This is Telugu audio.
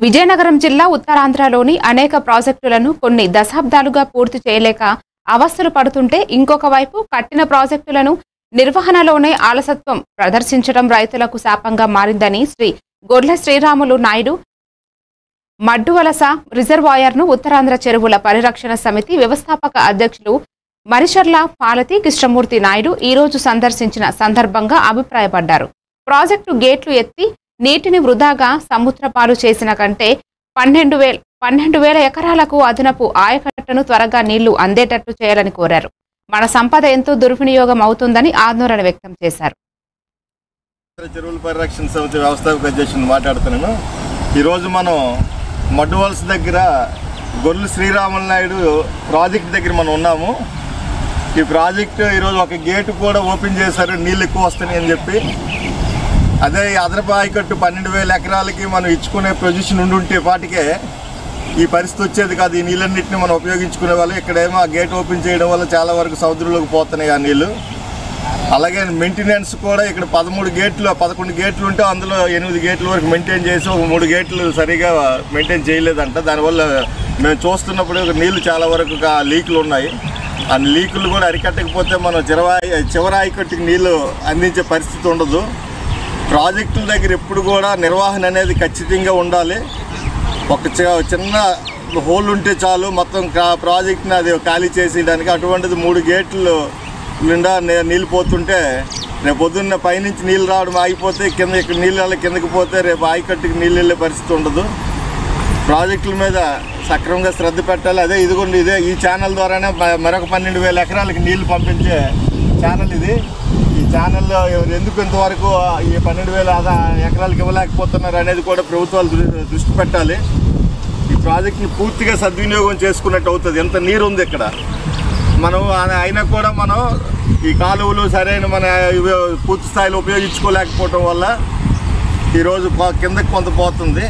విజయనగరం జిల్లా ఉత్తరాంధ్రలోని అనేక ప్రాజెక్టులను కొన్ని దశాబ్దాలుగా పూర్తి చేయలేక అవస్థలు పడుతుంటే ఇంకొక వైపు కట్టిన ప్రాజెక్టులను నిర్వహణలోనే ఆలసత్వం ప్రదర్శించడం రైతులకు శాపంగా మారిందని శ్రీ గొర్ల శ్రీరాములు నాయుడు మడ్డువలస రిజర్వాయర్ను ఉత్తరాంధ్ర చెరువుల పరిరక్షణ సమితి వ్యవస్థాపక అధ్యక్షులు మరిషర్ల పాలతి కృష్ణమూర్తి నాయుడు ఈ రోజు సందర్శించిన సందర్భంగా అభిప్రాయపడ్డారు. ప్రాజెక్టు గేట్లు ఎత్తి నీటిని వృధాగా సముద్రపాలు చేసిన కంటే 12,000 ఎకరాలకు అదనపు ఆయకట్టను త్వరగా నీళ్లు అందేటట్లు చేయాలని కోరారు. మన సంపద ఎంతో దుర్వినియోగం అవుతుందని ఆందోళన వ్యక్తం చేశారు. చెరువుల పరిరక్షణ సమితి వ్యవస్థాపక అధ్యక్షుని మాట్లాడుతున్నాను. ఈరోజు మనం మడ్డువలస దగ్గర గొర్ల శ్రీరాములు నాయుడు ప్రాజెక్ట్ దగ్గర మనం ఉన్నాము. ఈ ప్రాజెక్టు ఈరోజు ఒక గేటు కూడా ఓపెన్ చేశారు, నీళ్ళు ఎక్కువ వస్తాయి అని చెప్పి. అదే అదనపు ఆయకట్టు 12,000 ఎకరాలకి మనం ఇచ్చుకునే పొజిషన్ ఉండుంటే పాటికే ఈ పరిస్థితి వచ్చేది కాదు. ఈ నీళ్ళన్నింటినీ మనం ఉపయోగించుకునే వాళ్ళు. ఇక్కడేమో ఆ గేట్ ఓపెన్ చేయడం వల్ల చాలా వరకు సముద్రంలోకి పోతున్నాయి ఆ నీళ్ళు. అలాగే మెయింటెనెన్స్ కూడా ఇక్కడ 11 గేట్లు ఉంటే అందులో 8 గేట్ల వరకు మెయింటైన్ చేసి ఒక 3 గేట్లు సరిగా మెయింటైన్ చేయలేదంట. దానివల్ల మేము చూస్తున్నప్పుడు నీళ్ళు చాలా వరకు లీకులు ఉన్నాయి. ఆ లీకులు కూడా అరికట్టకపోతే మనం చివరి ఆయకట్టుకి నీళ్ళు అందించే పరిస్థితి ఉండదు. ప్రాజెక్టుల దగ్గర ఎప్పుడు కూడా నిర్వహణ అనేది ఖచ్చితంగా ఉండాలి. ఒక చిన్న హోల్ ఉంటే చాలు మొత్తం ప్రాజెక్ట్ని అది ఖాళీ చేసేయడానికి. అటువంటిది 3 గేట్లు నిండా నీళ్ళు పోతుంటే రేపు పొద్దున్న పైనుంచి నీళ్ళు రావడం ఆగిపోతే ఇక్కడ నీళ్ళు కిందకి పోతే రేపు ఆయకట్టుకి నీళ్ళు వెళ్ళే పరిస్థితి ఉండదు. ప్రాజెక్టుల మీద సక్రమంగా శ్రద్ధ పెట్టాలి. ఇదే ఈ ఛానల్ ద్వారానే మరొక 12,000 ఎకరాలకి నీళ్లు పంపించే ఛానల్ ఇది. ఈ ఛానల్లో ఎందుకు ఇంతవరకు ఈ 12,000 ఎకరాలకు ఇవ్వలేకపోతున్నారు అనేది కూడా ప్రభుత్వాలు దృష్టి పెట్టాలి. ఈ ప్రాజెక్ట్ని పూర్తిగా సద్వినియోగం చేసుకున్నట్టు అవుతుంది. ఎంత నీరు ఉంది ఇక్కడ మనం అయినా కూడా మనం ఈ కాలువలు సరైన మన పూర్తి స్థాయిలో ఉపయోగించుకోలేకపోవటం వల్ల ఈరోజు కిందకి కొంత పోతుంది.